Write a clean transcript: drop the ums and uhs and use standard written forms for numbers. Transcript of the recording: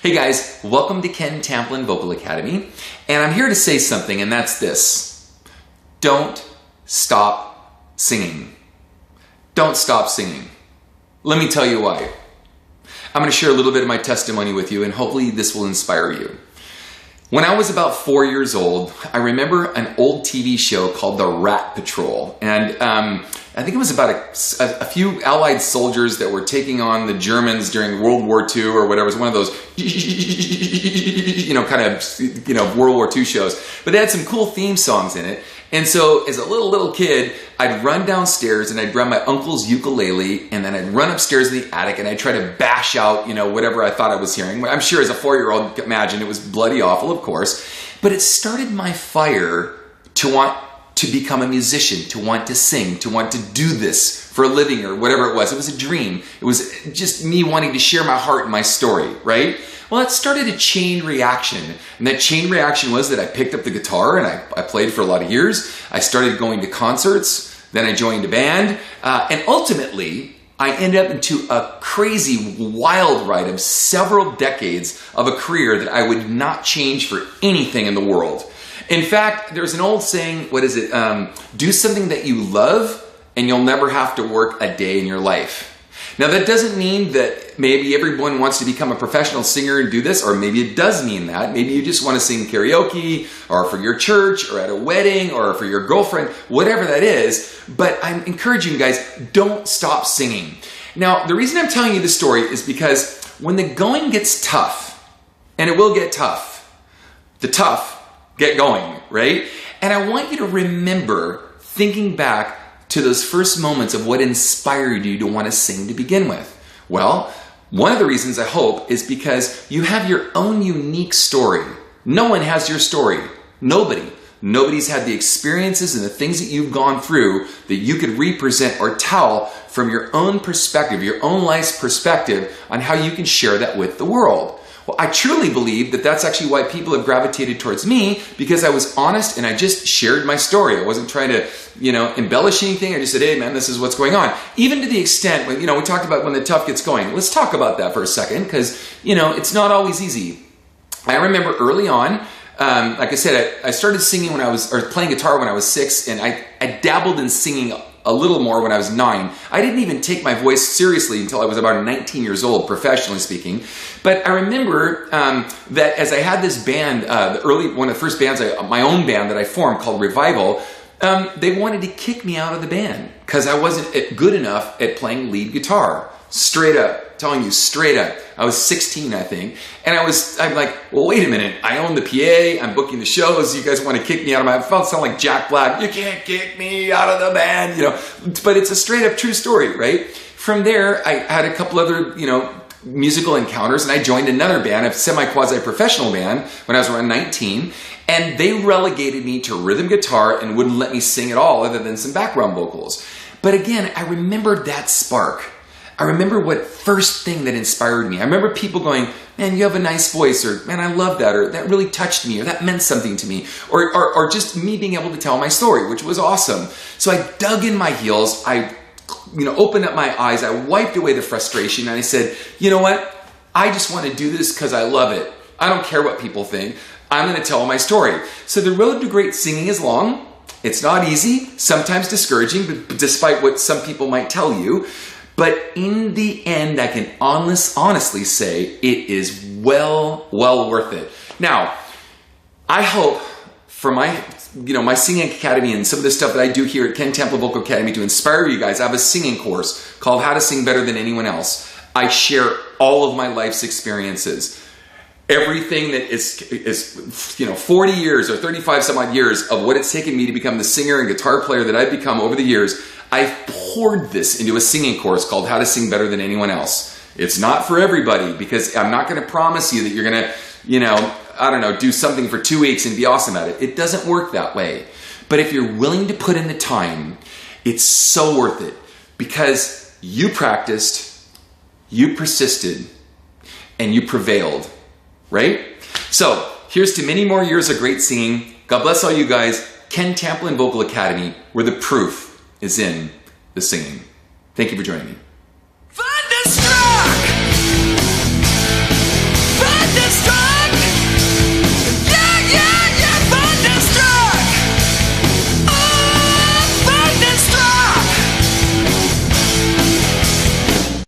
Hey guys, welcome to Ken Tamplin Vocal Academy, and I'm here to say something, and that's this. Don't stop singing. Don't stop singing. Let me tell you why. I'm going to share a little bit of my testimony with you, and hopefully this will inspire you. When I was about 4 years old, I remember an old TV show called The Rat Patrol, and I think it was about a few Allied soldiers that were taking on the Germans during World War II or whatever. It was one of those, World War II shows. But they had some cool theme songs in it. And so as a little kid, I'd run downstairs and I'd grab my uncle's ukulele and then I'd run upstairs in the attic and I'd try to bash out, whatever I thought I was hearing. I'm sure as a 4-year-old, imagine it was bloody awful, of course. But it started my fire to want to become a musician, to want to sing, to want to do this for a living or whatever it was. It was a dream. It was just me wanting to share my heart and my story, right? Well, it started a chain reaction. And that chain reaction was that I picked up the guitar and I played for a lot of years. I started going to concerts. Then I joined a band. And ultimately, I ended up into a crazy, wild ride of several decades of a career that I would not change for anything in the world. In fact, there's an old saying, do something that you love and you'll never have to work a day in your life. Now that doesn't mean that maybe everyone wants to become a professional singer and do this, or maybe it does mean that. Maybe you just want to sing karaoke, or for your church, or at a wedding, or for your girlfriend, whatever that is. But I'm encouraging you guys, don't stop singing. Now, the reason I'm telling you this story is because when the going gets tough, and it will get tough, the tough get going, right? And I want you to remember thinking back to those first moments of what inspired you to want to sing to begin with. Well, one of the reasons I hope is because you have your own unique story. No one has your story. Nobody. Nobody's had the experiences and the things that you've gone through that you could represent or tell from your own perspective, your own life's perspective on how you can share that with the world. Well, I truly believe that that's actually why people have gravitated towards me, because I was honest and I just shared my story. I wasn't trying to, embellish anything. I just said, hey man, this is what's going on. Even to the extent when, we talked about when the tough gets going. Let's talk about that for a second, because, it's not always easy. I remember early on, like I said, I started singing playing guitar when I was 6, and I dabbled in singing a little more when I was 9. I didn't even take my voice seriously until I was about 19 years old, professionally speaking. But I remember that as I had this band, one of the first bands, my own band that I formed called Revival, they wanted to kick me out of the band because I wasn't good enough at playing lead guitar. Straight up, telling you straight up. I was 16, I think. And I'm like, well, wait a minute. I own the PA. I'm booking the shows. You guys want to kick me out of I felt sound like Jack Black. You can't kick me out of the band, But it's a straight up true story, right? From there, I had a couple other, musical encounters, and I joined another band, a semi-quasi-professional band, when I was around 19. And they relegated me to rhythm guitar and wouldn't let me sing at all other than some background vocals. But again, I remembered that spark. I remember what first thing that inspired me. I remember people going, man, you have a nice voice, or man, I love that, or that really touched me, or that meant something to me, or just me being able to tell my story, which was awesome. So I dug in my heels, I opened up my eyes, I wiped away the frustration, and I said, you know what? I just want to do this because I love it. I don't care what people think. I'm going to tell my story. So the road to great singing is long. It's not easy, sometimes discouraging, but despite what some people might tell you. But in the end, I can honestly say it is well worth it. Now, I hope for my singing academy and some of the stuff that I do here at Ken Tamplin Vocal Academy to inspire you guys. I have a singing course called How to Sing Better Than Anyone Else. I share all of my life's experiences. Everything that is 40 years or 35 some odd years of what it's taken me to become the singer and guitar player that I've become over the years. I've poured this into a singing course called How to Sing Better Than Anyone Else. It's not for everybody, because I'm not going to promise you that you're going to, do something for 2 weeks and be awesome at it. It doesn't work that way. But if you're willing to put in the time, it's so worth it, because you practiced, you persisted, and you prevailed, right? So here's to many more years of great singing. God bless all you guys. Ken Tamplin Vocal Academy, where the proof is in the singing. Thank you for joining me. Thunderstruck!